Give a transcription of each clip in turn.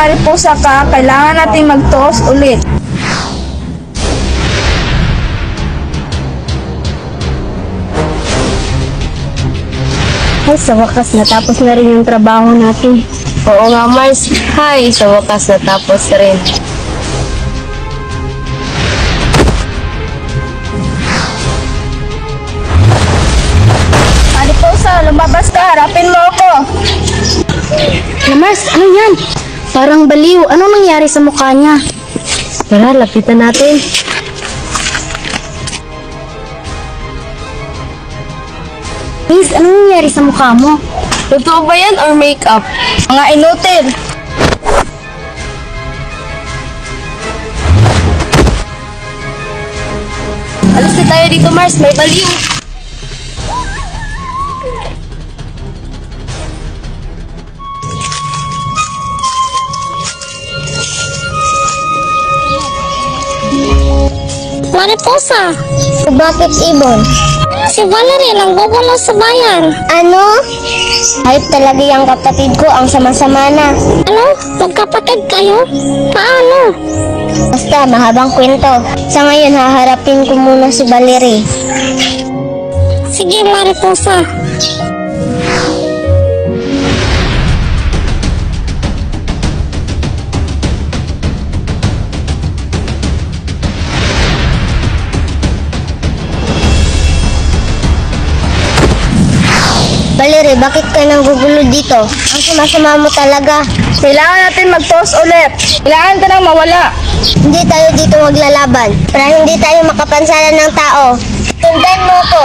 mariposa ka, kailangan natin mag-toss ulit. Ay, sa wakas natapos na rin yung trabaho natin. Oo nga, Mars. Hi, sa wakas natapos rin. Mariposa, lumabas ka, harapin mo ako. Mars, ano yan? Parang baliw. Anong nangyari sa mukha niya? Tara, lapitan natin. Miss, anong nangyari sa mukha mo? Totoo ba yan or makeup? Mga inutil. Alis na tayo dito, Mars. May baliw. Mariposa! Bakit ibon? Si Valerie lang gugulo sa bayan. Ano? Ayop talaga yung kapatid ko, ang sama-sama na. Ano? Magkapatid kayo? Paano? Basta, mahabang kwento. Sa ngayon, haharapin ko muna si Valerie. Sige, Mariposa. Valerie, bakit ka nang gugulo dito? Ang sama-sama mo talaga. Kailangan natin mag-toss ulit. Kailangan ka nang mawala. Hindi tayo dito maglalaban para hindi tayo makapansanan ng tao. Sundan mo ko.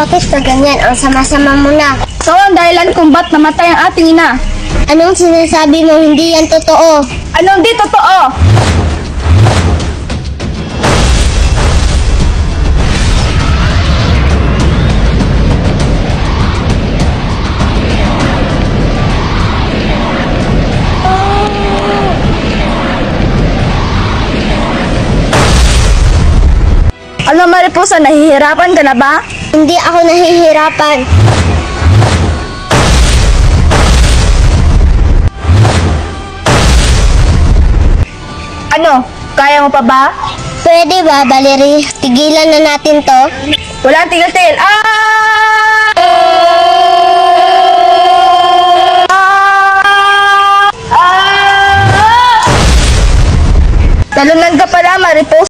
Bakit ka ganyan? Ang sama-sama mo na. So, ang dahilan kung ba't namatay ang ating ina. Anong sinasabi mo? Hindi yan totoo. Anong di totoo? Ano, Mariposa, nahihirapan ka na ba? Hindi ako nahihirapan. Ano, kaya mo pa ba? Pwede ba, Valerie? Tigilan na natin to? Walang tigil-tigil. Talunan ka pala, Mariposa.